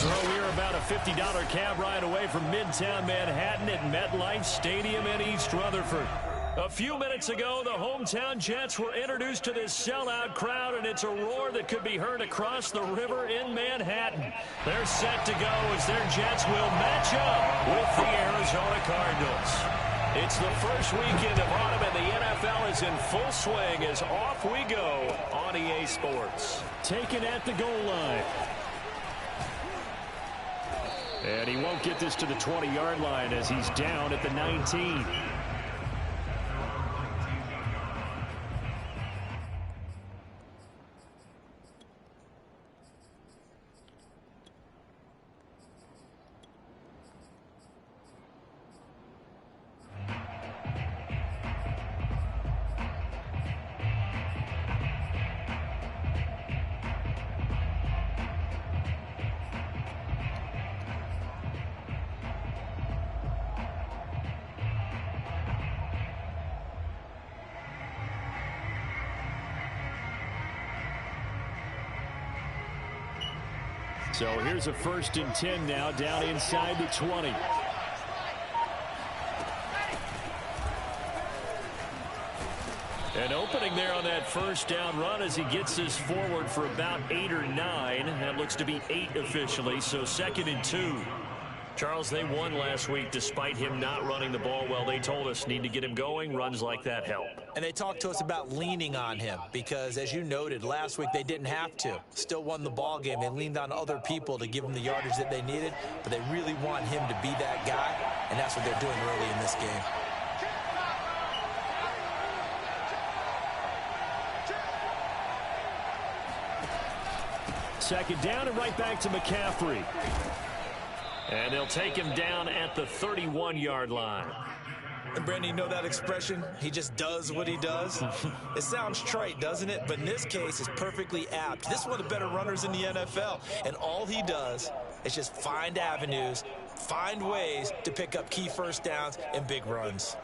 Well, we are about a $50 cab ride away from Midtown Manhattan at MetLife Stadium in East Rutherford. A few minutes ago, the hometown Jets were introduced to this sellout crowd, and it's a roar that could be heard across the river in Manhattan. They're set to go as their Jets will match up with the Arizona Cardinals. It's the first weekend of autumn, and the NFL is in full swing as off we go on EA Sports. Taken at the goal line. And he won't get this to the 20-yard line as he's down at the 19. So here's a 1st and 10 now, down inside the 20. An opening there on that first down run as he gets this forward for about 8 or 9. That looks to be 8 officially, so 2nd and 2. Charles, they won last week despite him not running the ball well. They told us need to get him going. Runs like that help. And they talked to us about leaning on him because, as you noted, last week they didn't have to. Still won the ball game. They leaned on other people to give them the yardage that they needed, but they really want him to be that guy, and that's what they're doing early in this game. Second down and right back to McCaffrey. And they'll take him down at the 31-yard line. And Brandon, you know that expression? He just does what he does. It sounds trite, doesn't it? But in this case, it's perfectly apt. This is one of the better runners in the NFL. And all he does is just find avenues, find ways to pick up key first downs and big runs.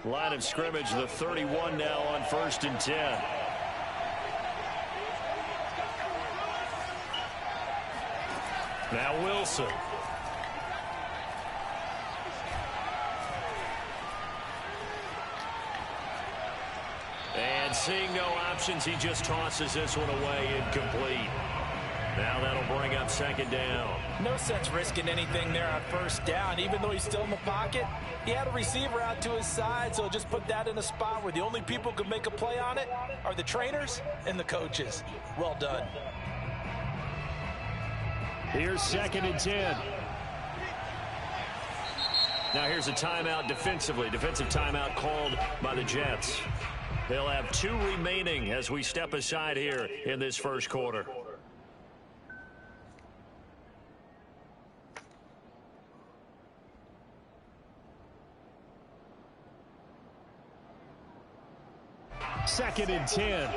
Line of scrimmage, the 31 now on 1st and 10. Now Wilson. And seeing no options, he just tosses this one away incomplete. Now that'll bring up 2nd down. No sense risking anything there on 1st down. Even though he's still in the pocket, he had a receiver out to his side, so just put that in a spot where the only people who can make a play on it are the trainers and the coaches. Well done. Here's 2nd and 10. Now here's a timeout defensively. Defensive timeout called by the Jets. They'll have 2 remaining as we step aside here in this first quarter. Second and 10.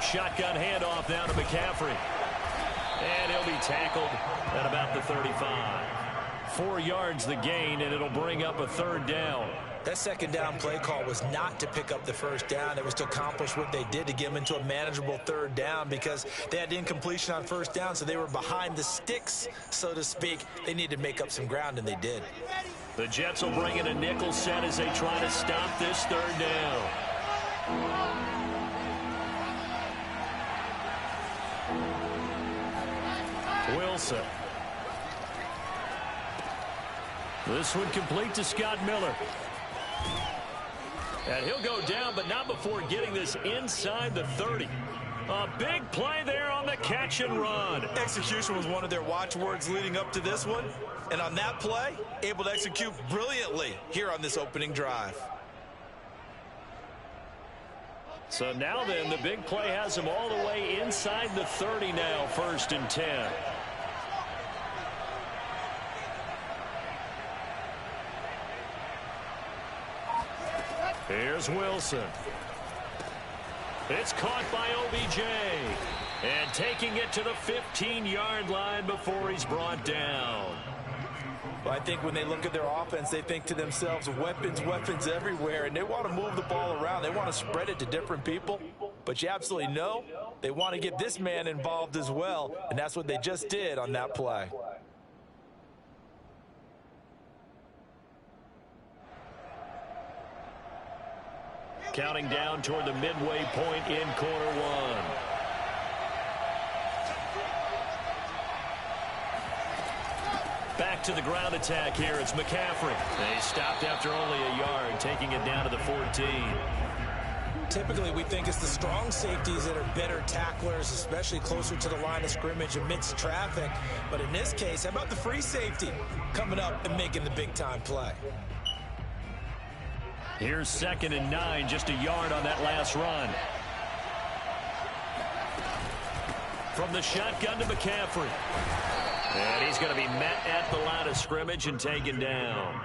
Shotgun handoff now to McCaffrey. And he'll be tackled at about the 35. 4 yards the gain, and it'll bring up a 3rd down. That 2nd down play call was not to pick up the 1st down. It was to accomplish what they did to get them into a manageable 3rd down because they had incompletion on 1st down, so they were behind the sticks, so to speak. They needed to make up some ground, and they did. The Jets will bring in a nickel set as they try to stop this 3rd down. Wilson. This one complete to Scott Miller. And he'll go down, but not before getting this inside the 30. A big play there on the catch and run. Execution was one of their watchwords leading up to this one. And on that play, able to execute brilliantly here on this opening drive. So now then, the big play has him all the way inside the 30 now, 1st and 10. Here's Wilson. It's caught by OBJ. And taking it to the 15-yard line before he's brought down. Well, I think when they look at their offense, they think to themselves, weapons, weapons everywhere, and they want to move the ball around. They want to spread it to different people, but you absolutely know they want to get this man involved as well, and that's what they just did on that play. Counting down toward the midway point in quarter one. Back to the ground attack here. It's McCaffrey. They stopped after only a yard, taking it down to the 14. Typically, we think it's the strong safeties that are better tacklers, especially closer to the line of scrimmage amidst traffic. But in this case, how about the free safety coming up and making the big-time play? Here's 2nd and 9, just a yard on that last run. From the shotgun to McCaffrey. And he's going to be met at the line of scrimmage and taken down.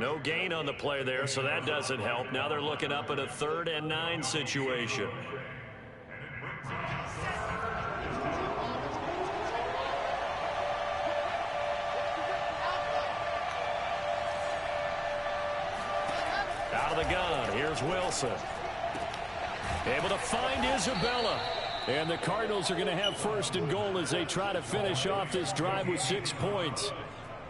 No gain on the play there, so that doesn't help. Now they're looking up at a 3rd and 9 situation. Out of the gun, here's Wilson. Able to find Isabella. And the Cardinals are going to have 1st and goal as they try to finish off this drive with 6 points.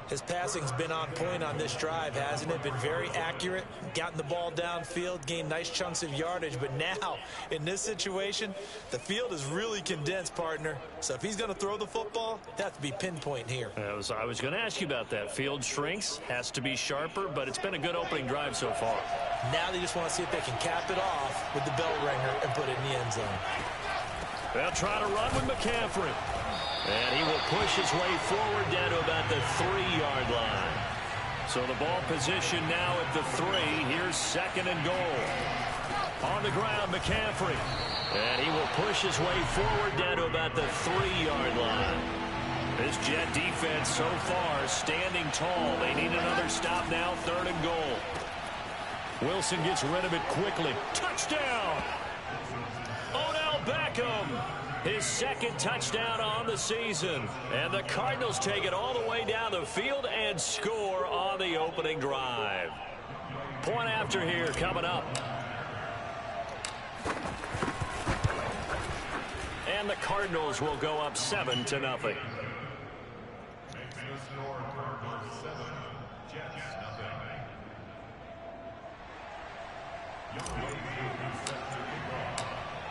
His passing's been on point on this drive, hasn't it? Been very accurate, gotten the ball downfield, gained nice chunks of yardage. But now, in this situation, the field is really condensed, partner. So if he's going to throw the football, it has to be pinpoint here. I was going to ask you about that. Field shrinks, has to be sharper, but it's been a good opening drive so far. Now they just want to see if they can cap it off with the bell ringer and put it in the end zone. They'll try to run with McCaffrey. And he will push his way forward down to about the 3-yard line. So the ball position now at the 3. Here's 2nd and goal. On the ground, McCaffrey. And he will push his way forward down to about the 3-yard line. This Jet defense so far standing tall. They need another stop now, 3rd and goal. Wilson gets rid of it quickly. Touchdown! Odell Beckham. His 2nd touchdown on the season. And the Cardinals take it all the way down the field and score on the opening drive. Point after here coming up. And the Cardinals will go up 7-0.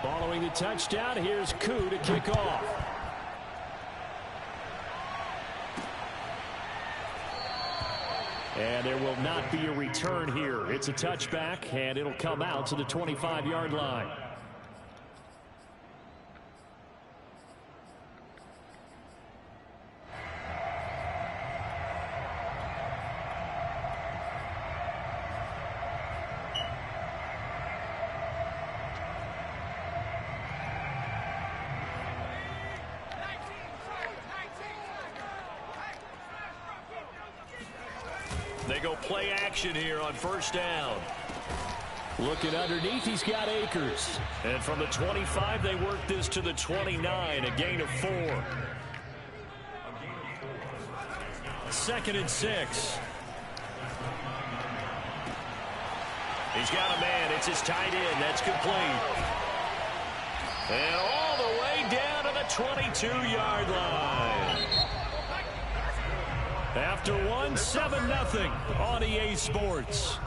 Following the touchdown, here's Koo to kick off. And there will not be a return here. It's a touchback, and it'll come out to the 25-yard line. They go play action here on 1st down. Looking underneath, he's got Akers. And from the 25, they work this to the 29, a gain of 4. 2nd and 6. He's got a man. It's his tight end. That's complete. And all the way down to the 22-yard line. After one, 7-0 on EA Sports.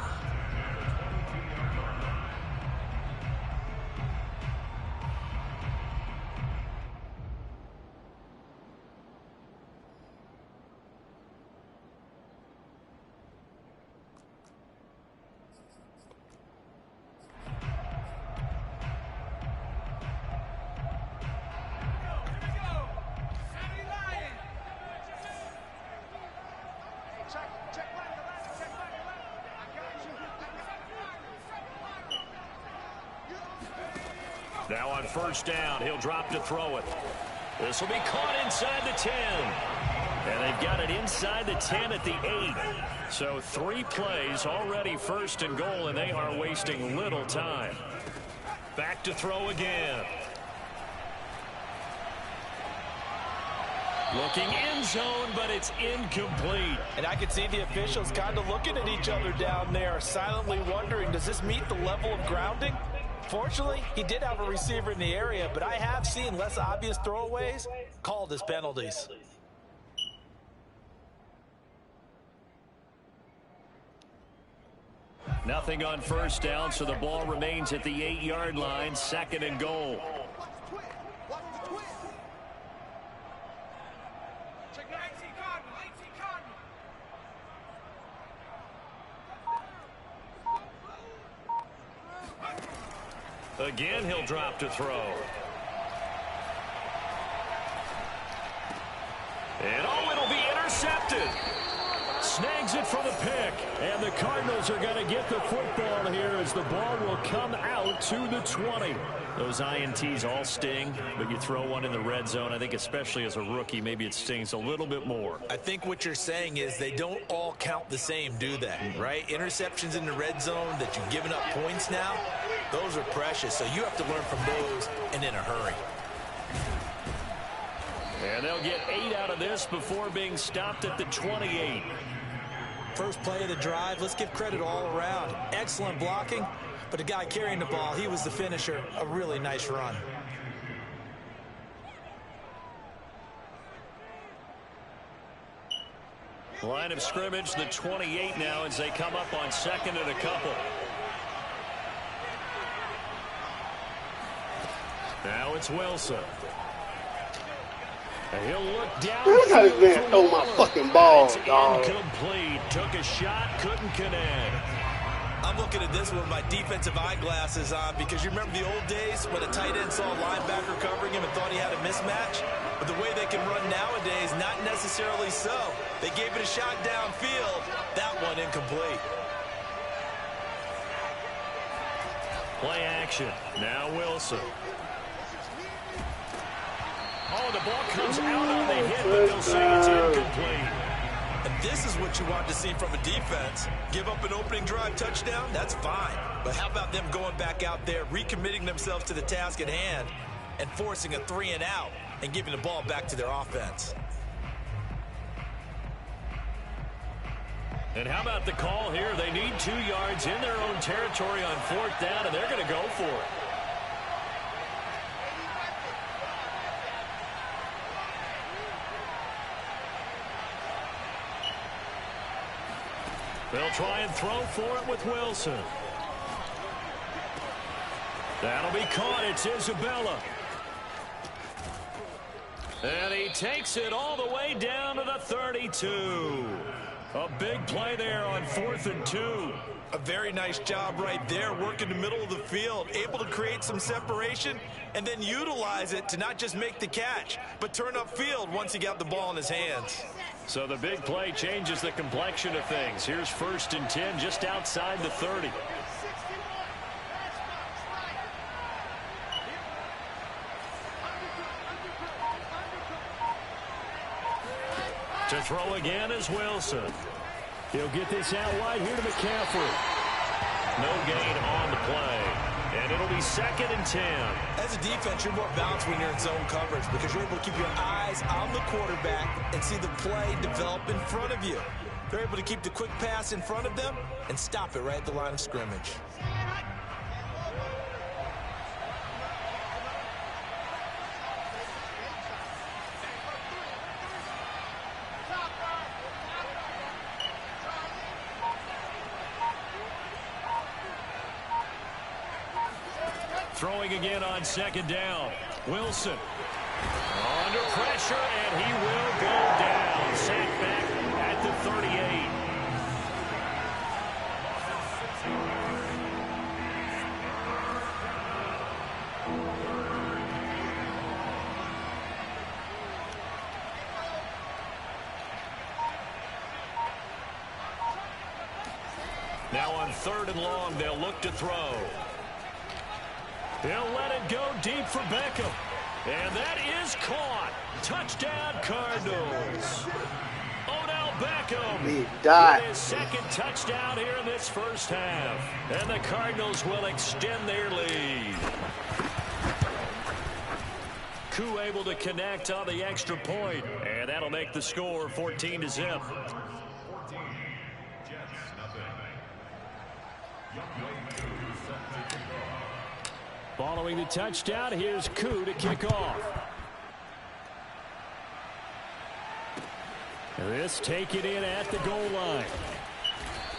Now on 1st down, he'll drop to throw it. This will be caught inside the 10. And they've got it inside the 10 at the 8. So 3 plays already 1st and goal, and they are wasting little time. Back to throw again. Looking in zone, but it's incomplete. And I can see the officials kind of looking at each other down there, silently wondering, does this meet the level of grounding? Fortunately, he did have a receiver in the area, but I have seen less obvious throwaways called as penalties. Nothing on first down, so the ball remains at the 8-yard line, 2nd and goal. Again, he'll drop to throw. And it'll be intercepted. Snags it for the pick. And the Cardinals are going to get the football here as the ball will come out to the 20. Those INTs all sting, but you throw one in the red zone, I think especially as a rookie, maybe it stings a little bit more. I think what you're saying is they don't all count the same, do they? Right? Interceptions in the red zone that you've given up points now, those are precious, so you have to learn from those and in a hurry. And they'll get 8 out of this before being stopped at the 28. First play of the drive, let's give credit all around. Excellent blocking, but the guy carrying the ball, he was the finisher. A really nice run. Line of scrimmage, the 28 now as they come up on 2nd and a couple. Now it's Wilson. And he'll look down. Man, throw my fucking ball, dog. Incomplete. Took a shot, couldn't connect. I'm looking at this with my defensive eyeglasses on because you remember the old days when a tight end saw a linebacker covering him and thought he had a mismatch? But the way they can run nowadays, not necessarily so. They gave it a shot downfield. That one incomplete. Play action. Now Wilson. Oh, the ball comes out on the hit, but they'll say it's incomplete. And this is what you want to see from a defense. Give up an opening drive touchdown, that's fine. But how about them going back out there, recommitting themselves to the task at hand, and forcing a 3-and-out and giving the ball back to their offense? And how about the call here? They need 2 yards in their own territory on 4th down, and they're going to go for it. They'll try and throw for it with Wilson. That'll be caught. It's Isabella. And he takes it all the way down to the 32. A big play there on 4th and 2. A very nice job right there, working the middle of the field, able to create some separation and then utilize it to not just make the catch, but turn upfield once he got the ball in his hands. So the big play changes the complexion of things. Here's 1st and 10 just outside the 30. To throw again is Wilson. He'll get this out wide here to McCaffrey. No gain on the play. And it'll be 2nd and 10. As a defense, you're more balanced when you're in zone coverage because you're able to keep your eyes on the quarterback and see the play develop in front of you. They're able to keep the quick pass in front of them and stop it right at the line of scrimmage. Throwing again on 2nd down. Wilson under pressure, and he will go down. Sacked back at the 38. Now on 3rd and long, they'll look to throw. He'll let it go deep for Beckham. And that is caught. Touchdown, Cardinals. Odell Beckham with his 2nd touchdown here in this first half. And the Cardinals will extend their lead. Koo able to connect on the extra point. And And that'll make the score 14-0. Following the touchdown, here's Koo to kick off. This taken in at the goal line.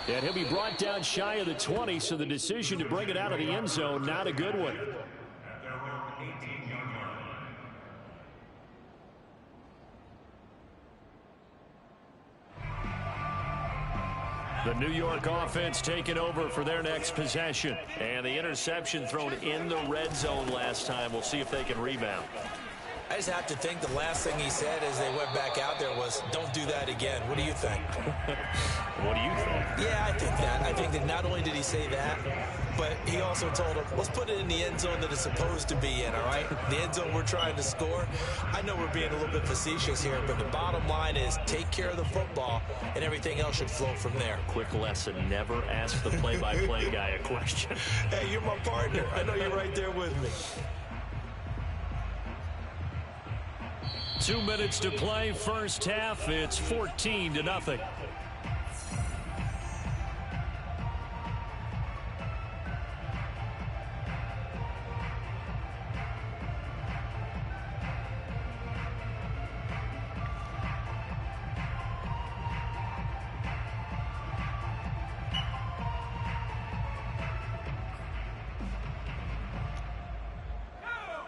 And he'll be brought down shy of the 20, so the decision to bring it out of the end zone, not a good one. The New York offense taking over for their next possession. And the interception thrown in the red zone last time. We'll see if they can rebound. I just have to think the last thing he said as they went back out there was, don't do that again. What do you think? What do you think? Yeah, I think that. I think that not only did he say that, but he also told him, let's put it in the end zone that it's supposed to be in, all right? The end zone we're trying to score. I know we're being a little bit facetious here, but the bottom line is take care of the football, and everything else should flow from there. Quick lesson, never ask the play-by-play guy a question. Hey, you're my partner. I know you're right there with me. 2 minutes to play, first half. It's 14-0.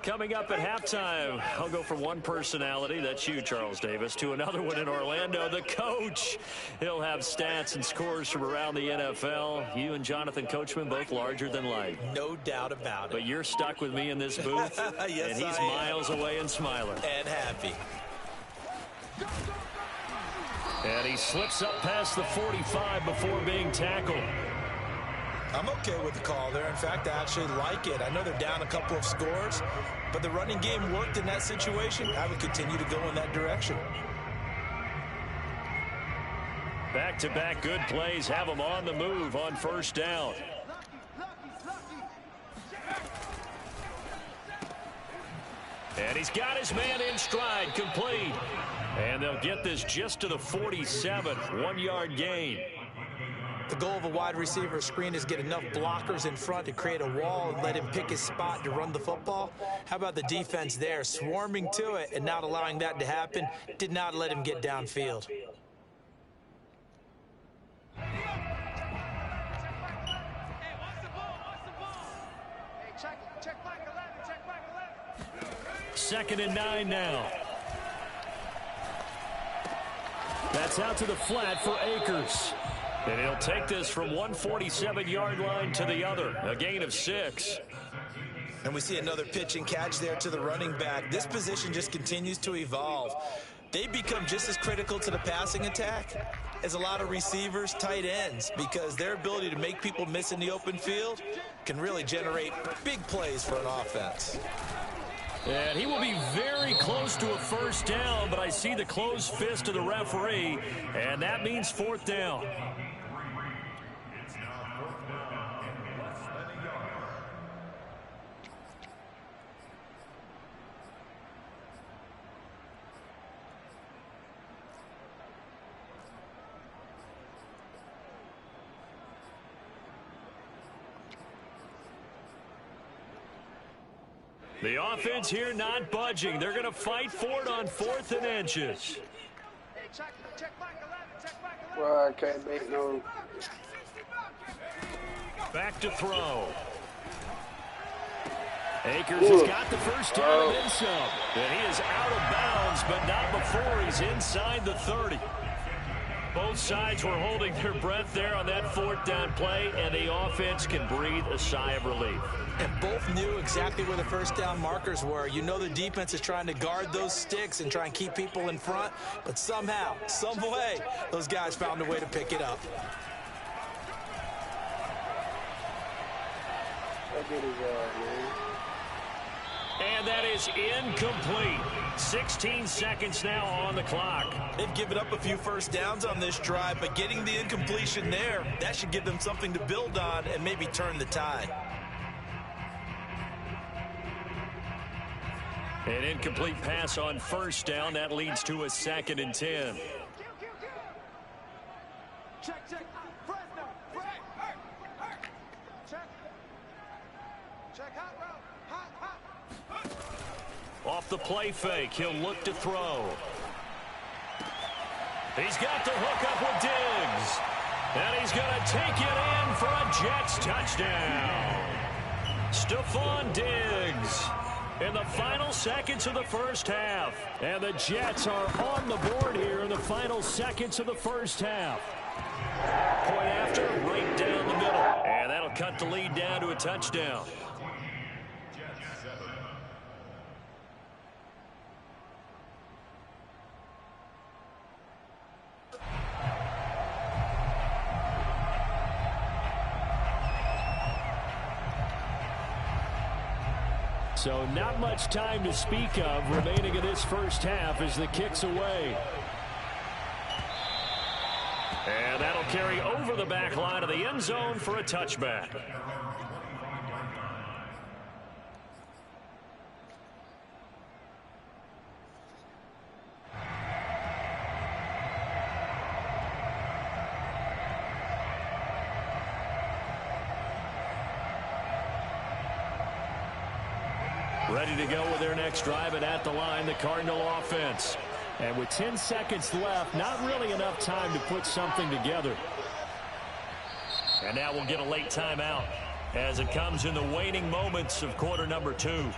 Coming up at halftime, I'll go from one personality, that's you, Charles Davis, to another one in Orlando, the coach. He'll have stats and scores from around the NFL. You and Jonathan Coachman, both larger than life. No doubt about it. But you're stuck with me in this booth, yes, and he's miles away and smiling. And happy. And he slips up past the 45 before being tackled. I'm okay with the call there. In fact, I actually like it. I know they're down a couple of scores, but the running game worked in that situation. I would continue to go in that direction. Back-to-back good plays have him on the move on first down. And he's got his man in stride, complete. And they'll get this just to the 47, 1-yard gain. The goal of a wide receiver screen is get enough blockers in front to create a wall and let him pick his spot to run the football. How about the defense there, swarming to it and not allowing that to happen? Did not let him get downfield. Second and 9 now. That's out to the flat for Akers. And he'll take this from 147-yard line to the other. A gain of 6. And we see another pitch and catch there to the running back. This position just continues to evolve. They become just as critical to the passing attack as a lot of receivers, tight ends, because their ability to make people miss in the open field can really generate big plays for an offense. And he will be very close to a first down, but I see the closed fist of the referee, and that means fourth down. The offense here not budging. They're going to fight for it on 4th and inches. Well, I can't make no. Back to throw. Akers has got the first down and then some. And he is out of bounds, but not before he's inside the 30. Both sides were holding their breath there on that 4th down play, and the offense can breathe a sigh of relief. And both knew exactly where the first down markers were. You know the defense is trying to guard those sticks and try and keep people in front, but somehow, some way, those guys found a way to pick it up. And that is incomplete. 16 seconds now on the clock. They've given up a few first downs on this drive, but getting the incompletion there, that should give them something to build on and maybe turn the tide. An incomplete pass on first down. That leads to a 2nd and 10. Check. Off the play fake, he'll look to throw. He's got the hook up with Diggs. And he's going to take it in for a Jets touchdown. Stephon Diggs in the final seconds of the first half. And the Jets are on the board here in the final seconds of the first half. Point after, right down the middle. And that'll cut the lead down to a touchdown. So not much time to speak of remaining in this first half as the kick's away. And that'll carry over the back line of the end zone for a touchback. Ready to go with their next drive, and at the line, the Cardinal offense. And with 10 seconds left, not really enough time to put something together. And now we'll get a late timeout as it comes in the waning moments of quarter number 2.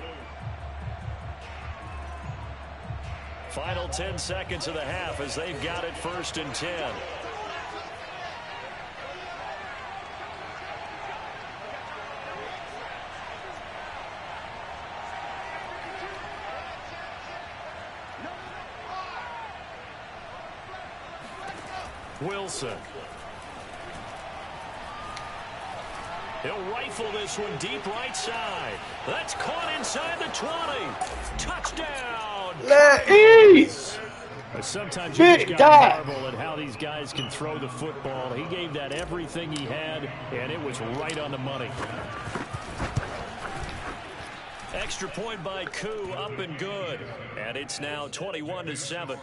Final 10 seconds of the half as they've got it 1st and 10. Wilson. He'll rifle this one deep right side. That's caught inside the 20. Touchdown. Let eat. Sometimes you just got to marvel at how these guys can throw the football. He gave that everything he had, and it was right on the money. Extra point by Koo, up and good. And it's now 21-7.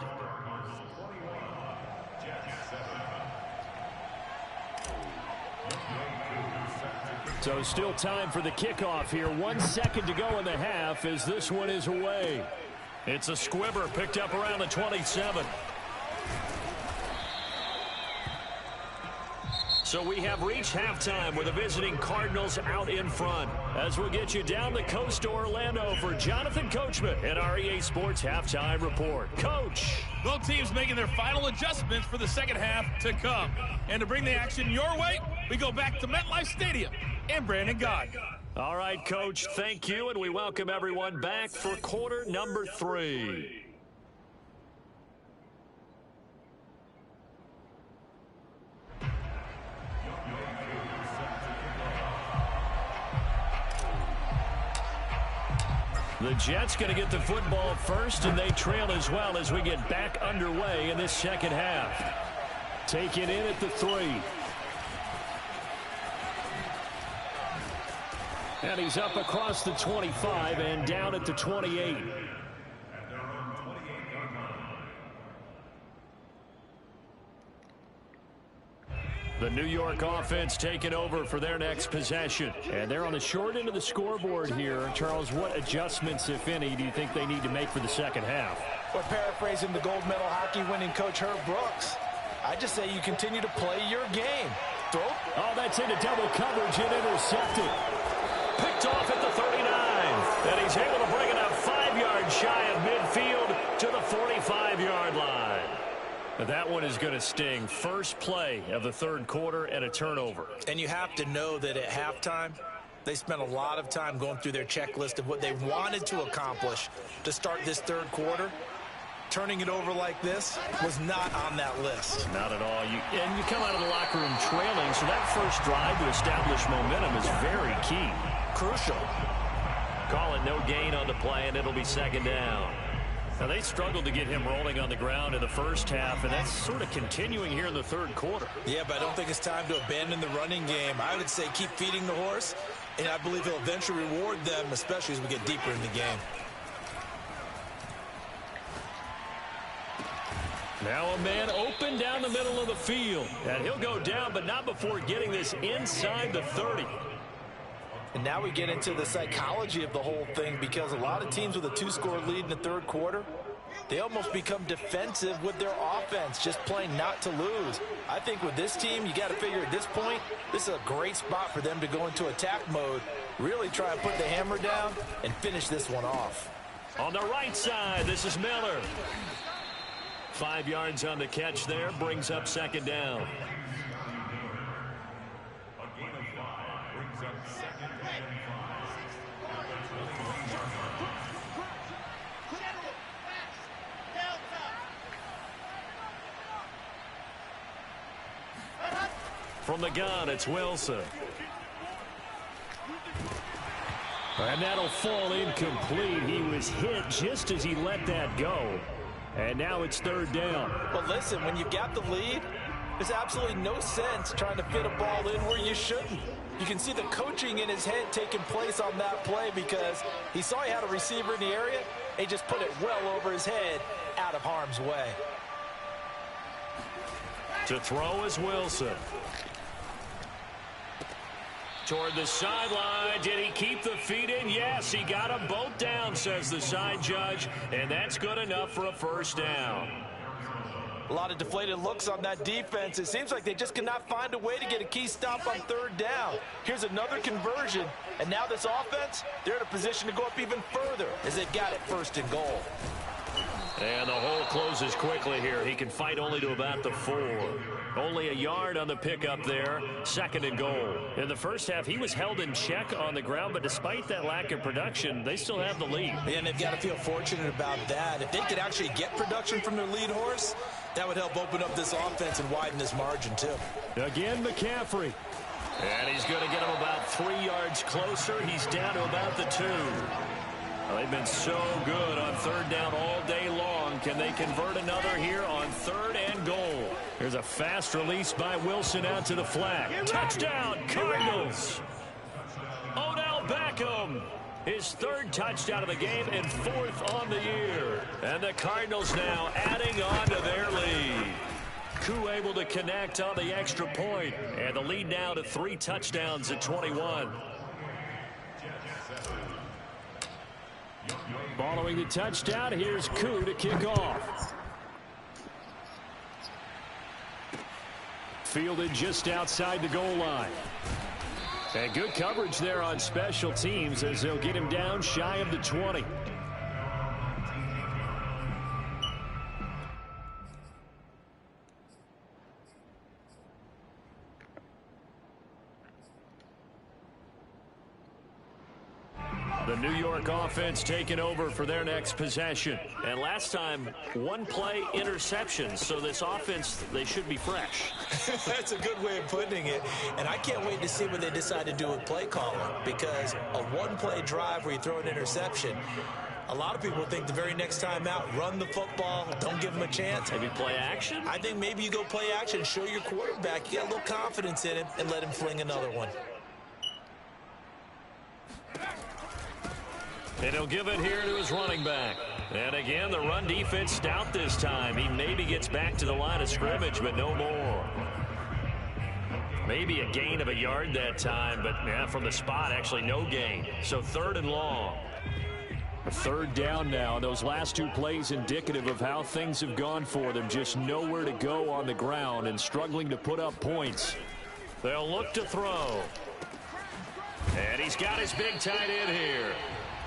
So still time for the kickoff here. 1 second to go in the half as this one is away. It's a squibber picked up around the 27. So we have reached halftime with the visiting Cardinals out in front. As we'll get you down the coast to Orlando for Jonathan Coachman and our EA Sports Halftime Report. Coach. Both teams making their final adjustments for the second half to come. And to bring the action your way, we go back to MetLife Stadium and Brandon God. All right, Coach, thank you, and we welcome everyone back for quarter number 3. The Jets going to get the football first, and they trail as well as we get back underway in this second half. Take it in at the 3. And he's up across the 25 and down at the 28. The New York offense taking over for their next possession. And they're on the short end of the scoreboard here. Charles, what adjustments, if any, do you think they need to make for the second half? Well, paraphrasing the gold medal hockey winning coach Herb Brooks, I just say you continue to play your game. Throw. Oh, that's into double coverage and intercepted. Picked off at the 39. And he's able to bring it up 5 yards shy of midfield to the 45-yard line. That one is going to sting. First play of the third quarter and a turnover. And you have to know that at halftime, they spent a lot of time going through their checklist of what they wanted to accomplish to start this third quarter. Turning it over like this was not on that list. Not at all. And you come out of the locker room trailing, so that first drive to establish momentum is very key. Crucial. Call it no gain on the play, and it'll be second down. Now, they struggled to get him rolling on the ground in the first half, and that's sort of continuing here in the third quarter. Yeah, but I don't think it's time to abandon the running game. I would say keep feeding the horse, and I believe he'll eventually reward them, especially as we get deeper in the game. Now a man open down the middle of the field. And he'll go down, but not before getting this inside the 30. And now we get into the psychology of the whole thing, because a lot of teams with a 2-score lead in the third quarter, they almost become defensive with their offense, just playing not to lose. I think with this team, you got to figure at this point, this is a great spot for them to go into attack mode, really try and put the hammer down and finish this one off. On the right side, this is Miller. 5 yards on the catch there, brings up second down. From the gun, it's Wilson. And that'll fall incomplete. He was hit just as he let that go. And now it's third down. But listen, when you've got the lead, there's absolutely no sense trying to fit a ball in where you shouldn't. You can see the coaching in his head taking place on that play, because he saw he had a receiver in the area. He just put it well over his head, out of harm's way. To throw is Wilson. Toward the sideline. Did he keep the feet in? Yes, he got them both down, says the side judge. And that's good enough for a first down. A lot of deflated looks on that defense. It seems like they just cannot find a way to get a key stop on third down. Here's another conversion. And now this offense, they're in a position to go up even further as they've got it first and goal. And the hole closes quickly here. He can fight only to about the 4. Only a yard on the pickup there. Second and goal. In the first half, he was held in check on the ground, but despite that lack of production, they still have the lead. And they've got to feel fortunate about that. If they could actually get production from their lead horse, that would help open up this offense and widen this margin too. Again, McCaffrey. And he's going to get him about 3 yards closer. He's down to about the 2. Well, they've been so good on third down all day long. Can they convert another here on third and goal? Here's a fast release by Wilson out to the flat. Touchdown, Cardinals. Odell Beckham, his 3rd touchdown of the game and 4th on the year. And the Cardinals now adding on to their lead. Koo able to connect on the extra point. And the lead now to 3 touchdowns at 21. Following the touchdown, here's Koo to kick off. Fielded just outside the goal line. And good coverage there on special teams as they'll get him down shy of the 20. The New York offense taking over for their next possession. And last time, 1-play interception. So this offense, they should be fresh. That's a good way of putting it. And I can't wait to see what they decide to do with play calling. Because a 1-play drive where you throw an interception, a lot of people think the very next time out, run the football, don't give them a chance. Maybe play action? I think maybe you go play action, show your quarterback you got a little confidence in him, and let him fling another one. And he'll give it here to his running back. And again, the run defense stout this time. He maybe gets back to the line of scrimmage, but no more. Maybe a gain of a yard that time, but yeah, from the spot, actually no gain. So 3rd and long. Third down now. Those last 2 plays indicative of how things have gone for them. Just nowhere to go on the ground and struggling to put up points. They'll look to throw. And he's got his big tight end here.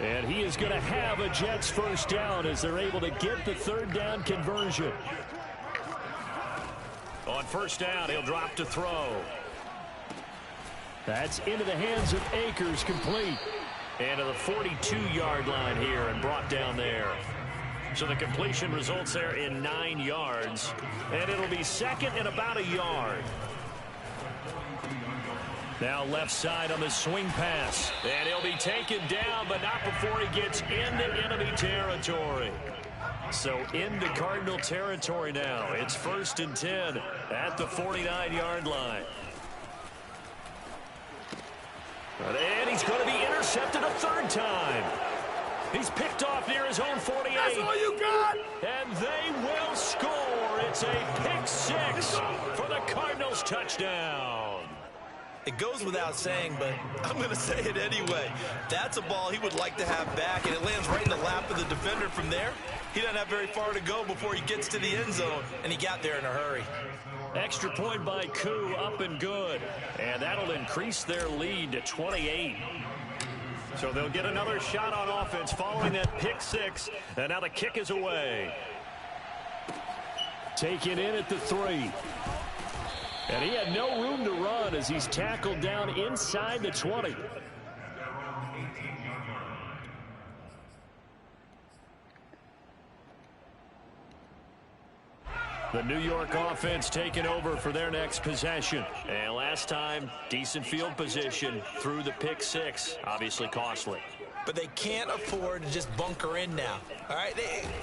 And he is going to have a Jets first down as they're able to get the 3rd down conversion. On first down, he'll drop to throw. That's into the hands of Akers, complete. And to the 42-yard line here and brought down there. So the completion results there in 9 yards. And it'll be second and about a yard. Now left side on the swing pass. And he'll be taken down, but not before he gets into enemy territory. So into Cardinal territory now. It's 1st and 10 at the 49-yard line. And he's going to be intercepted a 3rd time. He's picked off near his own 48. That's all you got. And they will score. It's a pick six for the Cardinals touchdown. It goes without saying, but I'm going to say it anyway. That's a ball he would like to have back, and it lands right in the lap of the defender from there. He doesn't have very far to go before he gets to the end zone, and he got there in a hurry. Extra point by Koo, up and good. And that'll increase their lead to 28. So they'll get another shot on offense following that pick six. And now the kick is away. Taken in at the 3. And he had no room to run as he's tackled down inside the 20. The New York offense taking over for their next possession. And last time, decent field position through the pick six. Obviously costly. But they can't afford to just bunker in now. All right,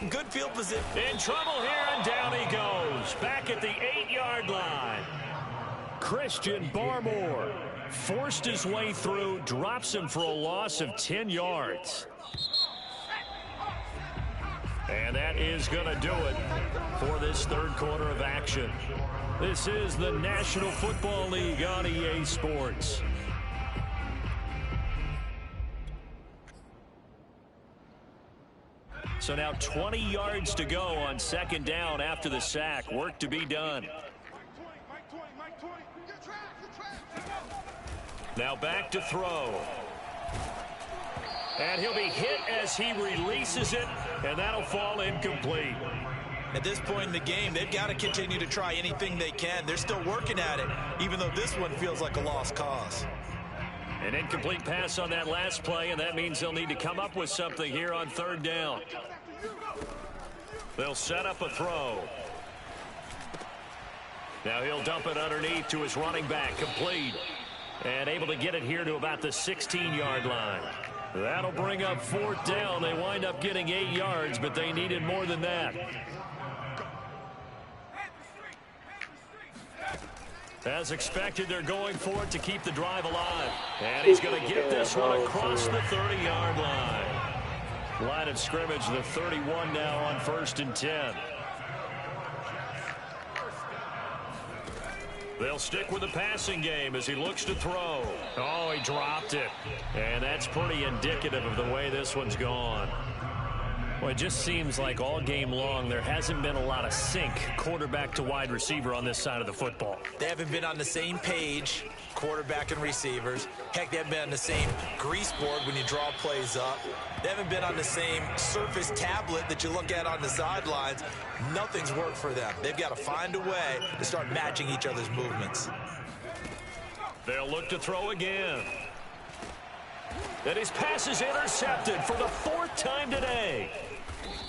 good field position. In trouble here, and down he goes. Back at the 8-yard line. Christian Barmore forced his way through, drops him for a loss of 10 yards. And that is going to do it for this third quarter of action. This is the National Football League on EA Sports. So now 20 yards to go on second down after the sack. Work to be done. Now back to throw. And he'll be hit as he releases it, and that'll fall incomplete. At this point in the game, they've got to continue to try anything they can. They're still working at it, even though this one feels like a lost cause. An incomplete pass on that last play, and that means they'll need to come up with something here on third down. They'll set up a throw. Now he'll dump it underneath to his running back, complete. And able to get it here to about the 16-yard line. That'll bring up fourth down. They wind up getting 8 yards, but they needed more than that. As expected, they're going for it to keep the drive alive. And he's going to get this one across the 30-yard line. Line of scrimmage, the 31 now on 1st and 10. They'll stick with the passing game as he looks to throw. Oh, he dropped it. And that's pretty indicative of the way this one's gone. Well, it just seems like all game long there hasn't been a lot of sync quarterback to wide receiver on this side of the football. They haven't been on the same page, quarterback and receivers. Heck, they haven't been on the same grease board when you draw plays up. They haven't been on the same surface tablet that you look at on the sidelines. Nothing's worked for them. They've got to find a way to start matching each other's movements. They'll look to throw again. And his pass is intercepted for the 4th time today.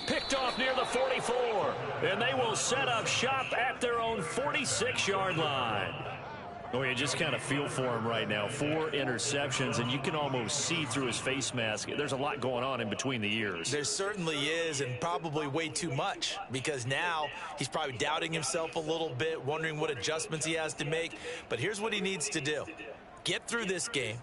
Picked off near the 44. And they will set up shop at their own 46-yard line. Oh, you just kind of feel for him right now. 4 interceptions, and you can almost see through his face mask. There's a lot going on in between the ears. There certainly is, and probably way too much, because now he's probably doubting himself a little bit, wondering what adjustments he has to make. But here's what he needs to do. Get through this game,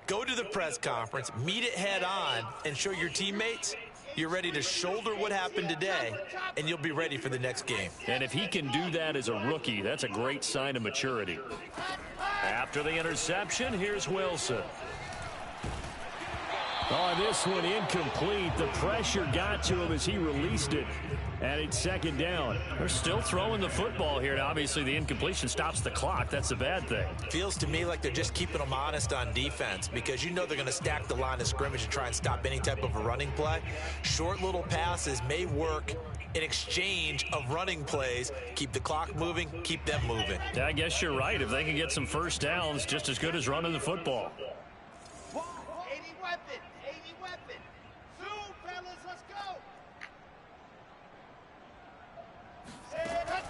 go to the press conference, meet it head on, and show your teammates you're ready to shoulder what happened today, and you'll be ready for the next game. And if he can do that as a rookie, that's a great sign of maturity. After the interception, here's Wilson. Oh, this one incomplete. The pressure got to him as he released it. And it's second down. They're still throwing the football here. Now, obviously, the incompletion stops the clock. That's the bad thing. Feels to me like they're just keeping them honest on defense, because you know they're going to stack the line of scrimmage and try and stop any type of a running play. Short little passes may work in exchange of running plays. Keep the clock moving, keep them moving. Yeah, I guess you're right. If they can get some first downs, just as good as running the football. 80 weapon, 80 weapon. Zoom, fellas, let's go.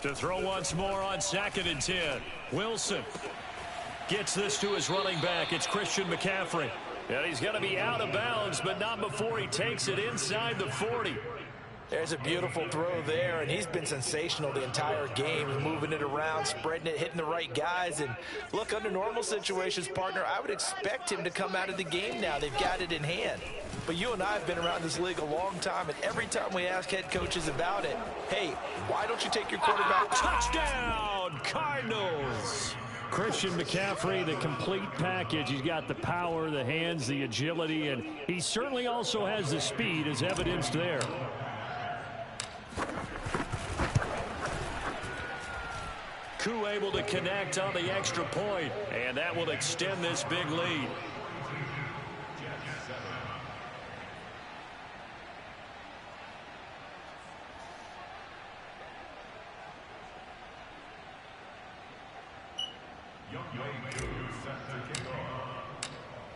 To throw once more on 2nd and 10. Wilson gets this to his running back. It's Christian McCaffrey. And he's going to be out of bounds, but not before he takes it inside the 40. There's a beautiful throw there, and he's been sensational the entire game, moving it around, spreading it, hitting the right guys. And look, under normal situations, partner, I would expect him to come out of the game now. They've got it in hand. But you and I have been around this league a long time, and every time we ask head coaches about it, hey, why don't you take your quarterback? Touchdown, Cardinals! Christian McCaffrey, the complete package. He's got the power, the hands, the agility, and he certainly also has the speed as evidenced there. Koo able to connect on the extra point, and that will extend this big lead.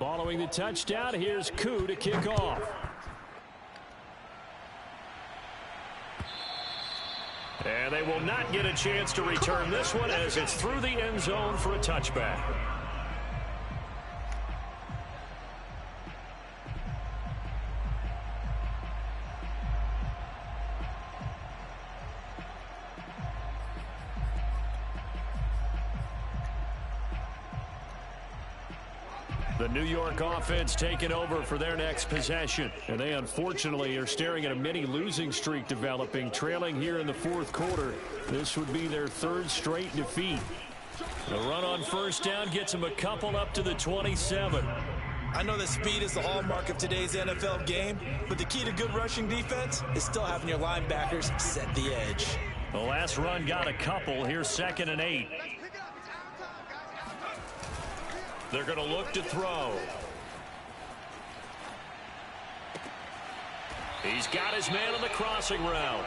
Following the touchdown, here's Koo to kick off. And they will not get a chance to return this one as it's through the end zone for a touchback. The New York offense taking over for their next possession. And they unfortunately are staring at a mini losing streak developing, trailing here in the fourth quarter. This would be their third straight defeat. The run on first down gets them a couple up to the 27. I know that speed is the hallmark of today's NFL game, but the key to good rushing defense is still having your linebackers set the edge. The last run got a couple. Here's 2nd and 8. They're going to look to throw. He's got his man on the crossing route.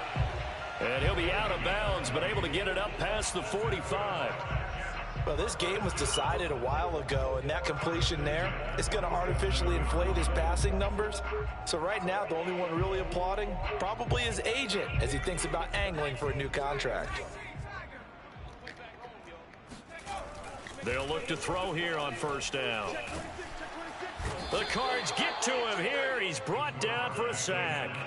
And he'll be out of bounds, but able to get it up past the 45. Well, this game was decided a while ago, and that completion there is going to artificially inflate his passing numbers. So right now, the only one really applauding probably his agent as he thinks about angling for a new contract. They'll look to throw here on first down. The Cards get to him here. He's brought down for a sack.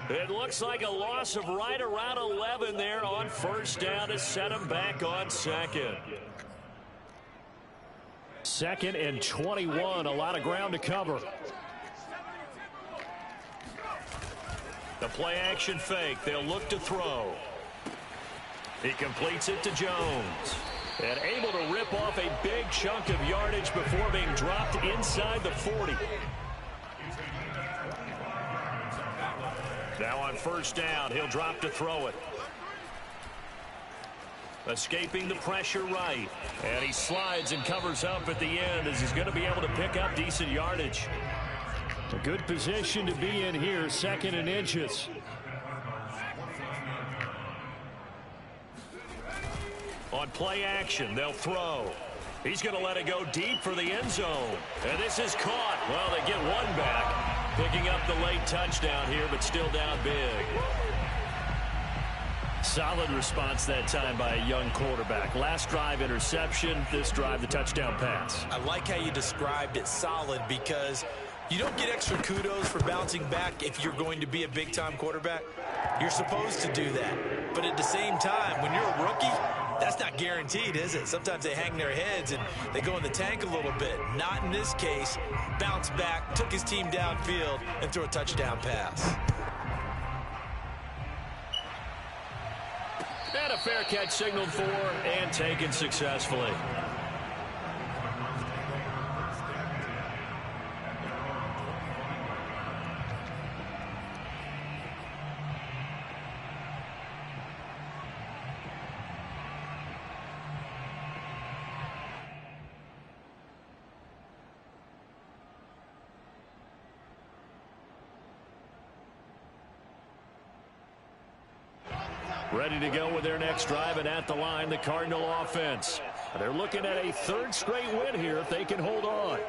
It looks like a loss of right around 11 there on first down to set him back on second. 2nd and 21, a lot of ground to cover. The play action fake. They'll look to throw. He completes it to Jones. And able to rip off a big chunk of yardage before being dropped inside the 40. Now on first down, he'll drop to throw it. Escaping the pressure right. And he slides and covers up at the end as he's going to be able to pick up decent yardage. A good position to be in here, 2nd and inches. On play action, they'll throw. He's going to let it go deep for the end zone. And this is caught. Well, they get one back. Picking up the late touchdown here, but still down big. Solid response that time by a young quarterback. Last drive interception, this drive the touchdown pass. I like how you described it, solid, because you don't get extra kudos for bouncing back if you're going to be a big-time quarterback. You're supposed to do that. But at the same time, when you're a rookie, that's not guaranteed, is it? Sometimes they hang their heads and they go in the tank a little bit. Not in this case. Bounced back, took his team downfield, and threw a touchdown pass. And a fair catch signaled for and taken successfully. Ready to go with their next drive, and at the line, the Cardinal offense. They're looking at a third straight win here if they can hold on.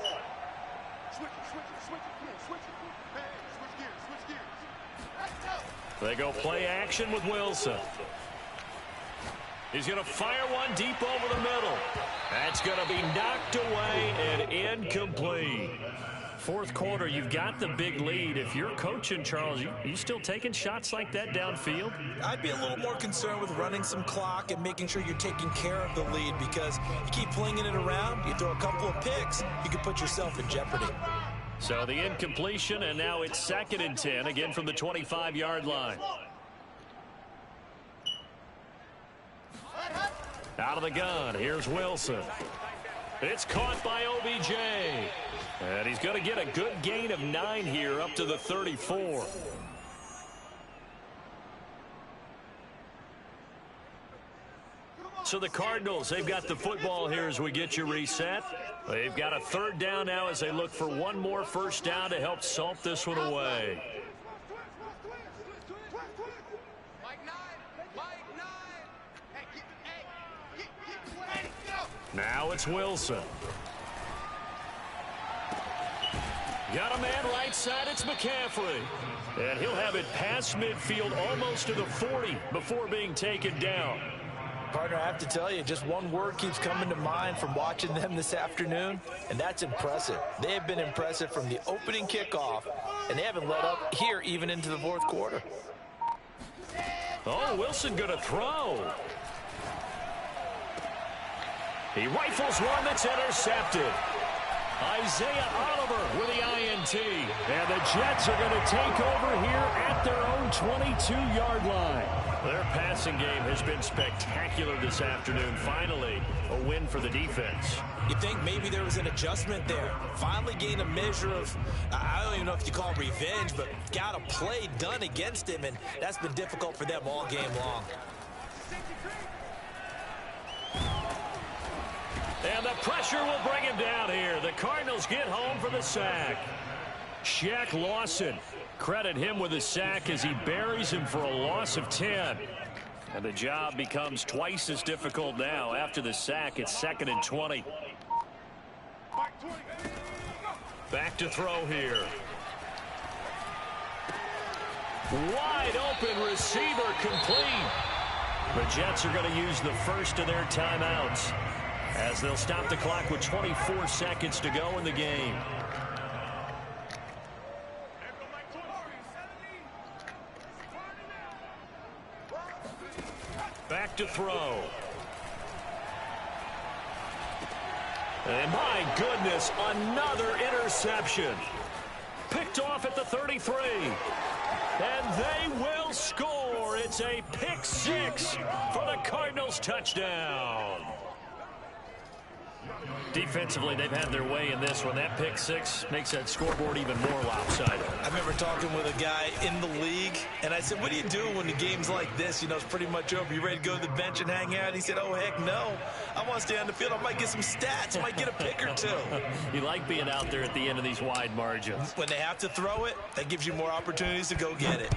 They go play action with Wilson. He's going to fire one deep over the middle. That's going to be knocked away and incomplete. Fourth quarter, you've got the big lead. If you're coaching, Charles, you still taking shots like that downfield? I'd be a little more concerned with running some clock and making sure you're taking care of the lead, because you keep flinging it around, you throw a couple of picks, you can put yourself in jeopardy. So the incompletion, and now it's 2nd and 10, again from the 25-yard line. Out of the gun, here's Wilson. It's caught by OBJ. And he's going to get a good gain of 9 here up to the 34. So the Cardinals, they've got the football here as we get you reset. They've got a 3rd down now as they look for one more first down to help salt this one away. Now it's Wilson. Got a man right side, it's McCaffrey. And he'll have it past midfield almost to the 40 before being taken down. Partner, I have to tell you, just one word keeps coming to mind from watching them this afternoon, and that's impressive. They have been impressive from the opening kickoff, and they haven't let up here even into the 4th quarter. Oh, Wilson going to throw. He rifles one that's intercepted. Isaiah Oliver with the INT. And the Jets are going to take over here at their own 22-yard line. Their passing game has been spectacular this afternoon. Finally, a win for the defense. You think maybe there was an adjustment there. Finally gained a measure of, I don't even know if you call it revenge, but got a play done against him, and that's been difficult for them all game long. And the pressure will bring him down here. The Cardinals get home for the sack. Shaq Lawson, credit him with a sack as he buries him for a loss of 10. And the job becomes twice as difficult now. After the sack, it's 2nd and 20. Back to throw here. Wide open receiver complete. The Jets are going to use the first of their timeouts as they'll stop the clock with 24 seconds to go in the game. Back to throw. And my goodness, another interception. Picked off at the 33. And they will score. It's a pick 6 for the Cardinals touchdown. Defensively, they've had their way in this one. That pick 6 makes that scoreboard even more lopsided. I remember talking with a guy in the league, and I said, what do you do when the game's like this? You know, it's pretty much over. You ready to go to the bench and hang out? He said, oh, heck no. I want to stay on the field. I might get some stats. I might get a pick or 2. You like being out there at the end of these wide margins. When they have to throw it, that gives you more opportunities to go get it.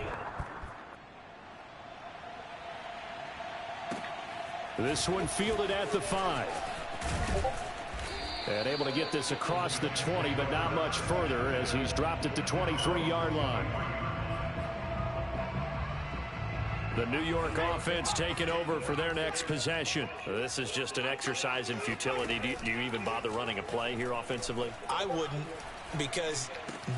This one fielded at the 5. And able to get this across the 20, but not much further as he's dropped at the 23-yard line. The New York offense taking over for their next possession. This is just an exercise in futility. Do you even bother running a play here offensively? I wouldn't, because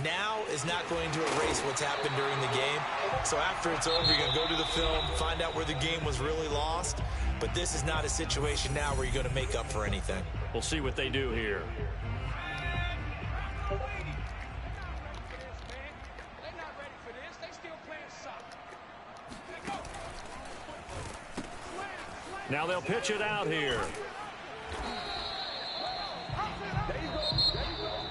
now is not going to erase what's happened during the game. So after it's over, you're going to go to the film, find out where the game was really lost. But this is not a situation now where you're going to make up for anything. We'll see what they do here. Now they'll pitch it out here.